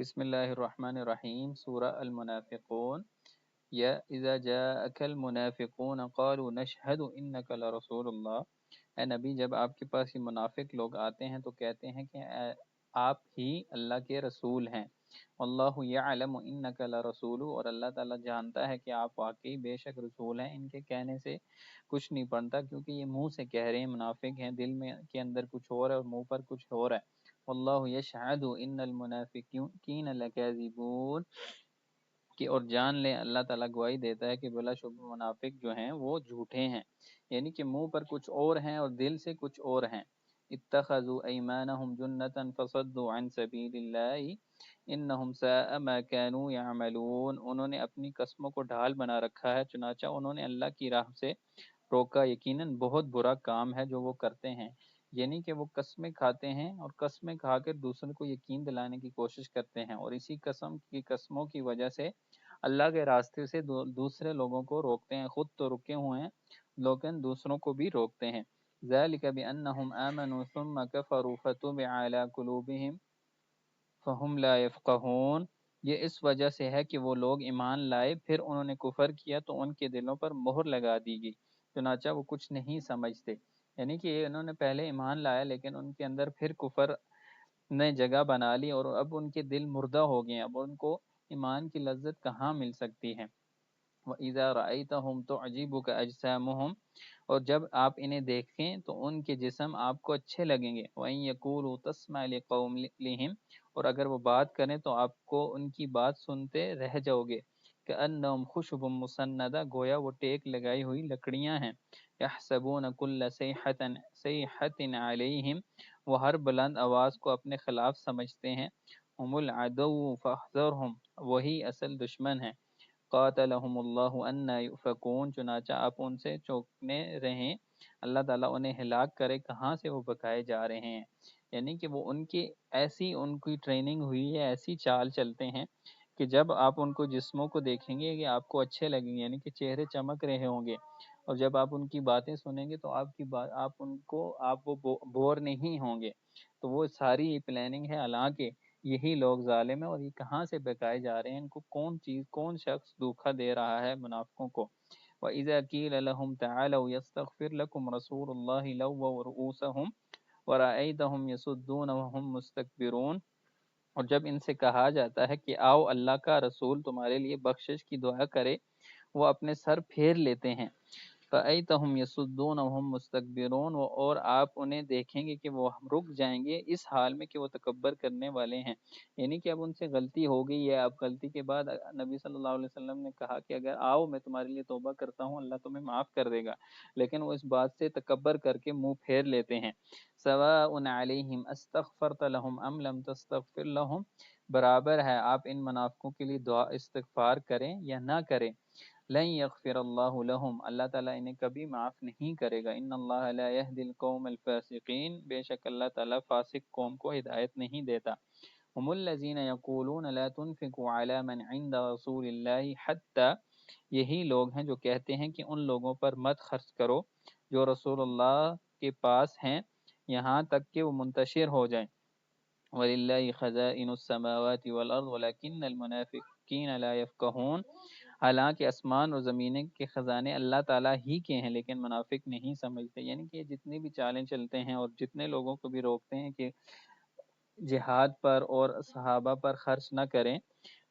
بسم اللہ الرحمن الرحیم، سورہ المنافقون۔ یا اذا جاءک المنافقون قالوا نشهد انک لرسول اللہ، اے نبی جب آپ کے پاس یہ منافق لوگ آتے ہیں تو کہتے ہیں کہ آپ ہی اللہ کے رسول ہیں۔ واللہ یعلم انک لرسول، اور اللہ تعالیٰ جانتا ہے کہ آپ واقعی بے شک رسول ہیں۔ ان کے کہنے سے کچھ نہیں بنتا، کیونکہ یہ منہ سے کہہ رہے ہیں، منافق ہیں، دل میں کے اندر کچھ اور ہے اور منہ پر کچھ اور ہے۔ واللہ یشہد ان المنافقین لکاذبون، کہ اور جان لیں اللہ تعالیٰ گواہی دیتا ہے کہ بلا شبہ منافق جو ہیں وہ جھوٹے ہیں، یعنی کہ منہ پر کچھ اور ہیں اور دل سے کچھ اور ہیں۔ اتخذوا ایمانہم جنتا فصدوا عن سبیل اللہ انہم ساء ما كانوا یعملون، انہوں نے اپنی قسموں کو ڈھال بنا رکھا ہے، چنانچہ انہوں نے اللہ کی راہ سے روکا، یقیناً بہت برا کام ہے جو وہ کرتے ہیں۔ یعنی کہ وہ قسمیں کھاتے ہیں اور قسمیں کھا کر دوسروں کو یقین دلانے کی کوشش کرتے ہیں، اور اسی قسموں کی وجہ سے اللہ کے راستے سے دوسرے لوگوں کو روکتے ہیں، خود تو رکے ہوئے ہیں لیکن دوسروں کو بھی روکتے ہیں۔ ذالک بأنہم آمنوا ثم کفروا فتبع علی قلوبہم فہم لا یفقہون، یہ اس وجہ سے ہے کہ وہ لوگ ایمان لائے پھر انہوں نے کفر کیا تو ان کے دلوں پر مہر لگا دی گئی، چنانچہ وہ کچھ نہیں سمجھتے۔ یعنی کہ انہوں نے پہلے ایمان لایا لیکن ان کے اندر پھر کفر نے جگہ بنا لی، اور اب ان کے دل مردہ ہو گئے ہیں، اب ان کو ایمان کی لذت کہاں مل سکتی ہے۔ وَإِذَا رَأَيْتَهُمْ تُعْجِبُكَ أَجْسَامُهُمْ، اور جب آپ انہیں دیکھیں تو ان کے جسم آپ کو اچھے لگیں گے۔ وَإِن يَقُولُوا تَسْمَعْ لِقَوْلِهِمْ، اور اگر وہ بات کریں تو آپ کو ان کی بات سنتے رہ جاؤ گے۔ كَأَنَّهُمْ خُشُبٌ مُّسَنَّدَةٌ، گویا وہ ٹیک لگائی ہوئی لکڑیاں ہیں۔ يَحْسَبُونَ كُلَّ صَيْحَةٍ عَلَيْهِمْ، وہ ہر بلند آواز کو اپنے خلاف سمجھتے ہیں۔ هُمُ الْعَدُوُّ فَاحْذَرْهُمْ، وہی اصل دشمن ہیں۔ قاتلہم اللہ انا یؤفکون، چنانچہ آپ ان سے چوکنے رہیں، اللہ تعالیٰ انہیں ہلاک کرے کہاں سے وہ بکائے جا رہے ہیں۔ یعنی کہ وہ ان کی ایسی ان کی ٹریننگ ہوئی ہے، ایسی چال چلتے ہیں کہ جب آپ ان کو جسموں کو دیکھیں گے کہ آپ کو اچھے لگیں گے، یعنی کہ چہرے چمک رہے ہوں گے، اور جب آپ ان کی باتیں سنیں گے تو آپ وہ بور نہیں ہوں گے۔ تو وہ ساری پلاننگ ہے، حالانکہ یہی لوگ ظالم ہیں، اور یہ کہاں سے بکائے جا رہے ہیں، ان کو کون شخص دھوکہ دے رہا ہے منافقوں کو۔ وَإِذَا قِيلَ لَهُمْ تَعَالَوْا يَسْتَغْفِرْ لَكُمْ رَسُولُ اللَّهِ لَوَّوْا رُءُوسَهُمْ وَرَأَيْتَهُمْ يَصُدُّونَ وَهُمْ مُسْتَكْبِرُونَ، اور جب ان سے کہا جاتا ہے کہ آؤ اللہ کا رسول تمہارے لیے بخشش کی دعا کرے، وہ اپنے سر پھیر لیتے ہیں۔ فَأَيْتَهُمْ يَصُدُّونَ وَهُمْ مُسْتَكْبِرُونَ، اور آپ انہیں دیکھیں گے کہ وہ رک جائیں گے اس حال میں کہ وہ تکبر کرنے والے ہیں۔ یعنی کہ اب ان سے غلطی ہو گئی ہے، اب غلطی کے بعد نبی صلی اللہ علیہ وسلم نے کہا کہ اگر آؤ میں تمہارے لیے توبہ کرتا ہوں، اللہ تمہیں معاف کر دے گا، لیکن وہ اس بات سے تکبر کر کے منہ پھیر لیتے ہیں۔ سواء علیہم استغفرت لہم ام لم تستغفر لہم، برابر ہے آپ ان منافقوں کے لیے دعا استغفار کریں یا نہ کریں۔ لن یغفر اللہ لہم، اللہ تعالیٰ انہیں کبھی معاف نہیں کرے گا۔ ان اللہ لا یہدی القوم الفاسقین، بے شک اللہ تعالیٰ فاسق قوم کو ہدایت نہیں دیتا۔ ہم الذین یقولون لا تنفقوا علی من عند رسول اللہ حتی، یہی لوگ ہیں جو کہتے ہیں کہ ان لوگوں پر مت خرچ کرو جو رسول اللہ کے پاس ہیں، یہاں تک کہ وہ منتشر ہو جائیں۔ وَلِلَّهِ خَزَائِنُ السَّمَاوَاتِ وَالْأَرْضِ وَلَكِنَّ الْمُنَافِقِينَ لَا يَفْقَهُونَ، حالانکہ آسمان اور زمین کے خزانے اللہ تعالیٰ ہی کے ہیں لیکن منافق نہیں سمجھتے۔ یعنی کہ جتنی بھی چالیں چلتے ہیں اور جتنے لوگوں کو بھی روکتے ہیں کہ جہاد پر اور صحابہ پر خرچ نہ کریں،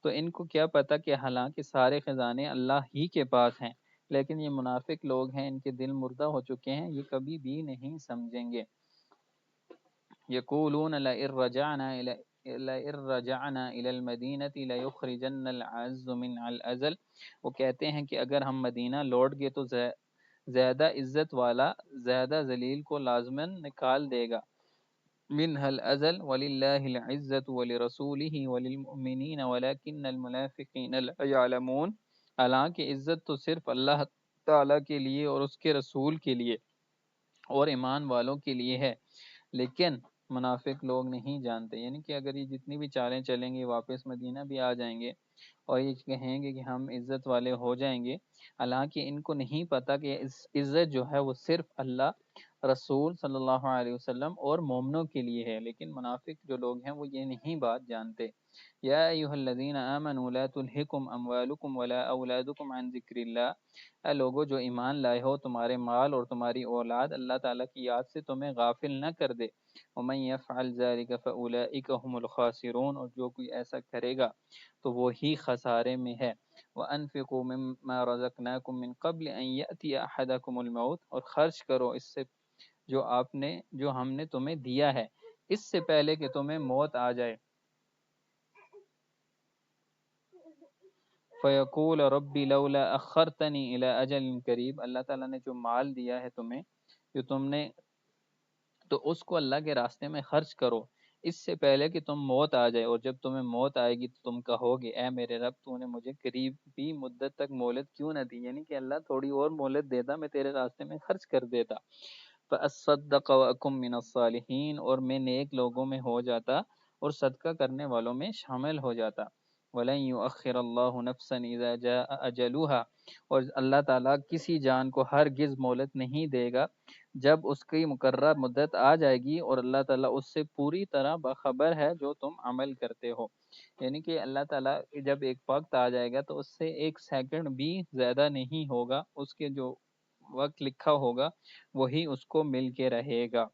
تو ان کو کیا پتہ کہ حالانکہ سارے خزانے اللہ ہی کے پاس ہیں، لیکن یہ منافق لوگ ہیں، ان کے دل مردہ ہو چکے ہیں، یہ کبھی بھی نہیں سمجھیں گے۔ یقولون لئن رجعنا الى المدینة لیخرجن العز منها الاذل، وہ کہتے ہیں کہ اگر ہم مدینہ لوٹ گئے تو زیادہ عزت والا زیادہ ذلیل کو لازماً نکال دے گا۔ منها الاذل وللہ العزت ولرسولہ وللمؤمنین ولکن المنافقین لا یعلمون، حالانکہ عزت تو صرف اللہ تعالیٰ کے لیے اور اس کے رسول کے لیے اور ایمان والوں کے لیے ہے، لیکن منافق لوگ نہیں جانتے۔ یعنی کہ اگر یہ جتنی بھی چالیں چلیں گے، واپس مدینہ بھی آ جائیں گے اور یہ کہیں گے کہ ہم عزت والے ہو جائیں گے، حالانکہ ان کو نہیں پتہ کہ عزت جو ہے وہ صرف اللہ رسول صلی اللہ علیہ وسلم اور مومنوں کے لیے ہے، لیکن منافق جو لوگ ہیں وہ یہ نہیں بات جانتے۔ یا ایھا الذین آمنوا لا تلہکم اموالکم ولا اولادکم عن ذکر اللہ، اے لوگو جو ایمان لائے ہو، تمہارے مال اور تمہاری اولاد اللہ تعالیٰ کی یاد سے تمہیں غافل نہ کر دے۔ ومن یفعل ذلک فاولئک هم الخاسرون، اور جو کوئی ایسا کرے گا تو وہی خسارے میں ہے۔ وانفقوا مما رزقناکم من قبل ان یأتی احدکم الموت، اور خرچ کرو اس سے جو ہم نے تمہیں دیا ہے اس سے پہلے کہ تمہیں موت آ جائے۔ فیقول ربی لولا اخرتنی الی اجل قریب، اللہ تعالیٰ نے جو مال دیا ہے تمہیں، جو تم نے، تو اس کو اللہ کے راستے میں خرچ کرو اس سے پہلے کہ تم موت آ جائے، اور جب تمہیں موت آئے گی تو تم کہو گے اے میرے رب تو نے مجھے قریبی مدت تک مہلت کیوں نہ دی، یعنی کہ اللہ تھوڑی اور مہلت دیتا، میں تیرے راستے میں خرچ کر دیتا۔ فَأَصَّدَّقَ وَأَكُن مِّنَ الصَّالِحِينَ، اور میں نیک لوگوں میں ہو جاتا اور صدقہ کرنے والوں میں شامل ہو جاتا۔ وَلَن يُؤَخِّرَ اللَّهُ نَفْسًا إِذَا جَاءَ أَجَلُهَا، اور اللہ تعالیٰ کسی جان کو ہرگز مہلت نہیں دے گا جب اس کی مقررہ مدت آ جائے گی، اور اللہ تعالیٰ اس سے پوری طرح باخبر ہے جو تم عمل کرتے ہو۔ یعنی کہ اللہ تعالیٰ جب ایک وقت آ جائے گا تو اس سے ایک سیکنڈ بھی زیادہ نہیں ہوگا، اس کے جو وقت لکھا ہوگا وہی اس کو مل کے رہے گا۔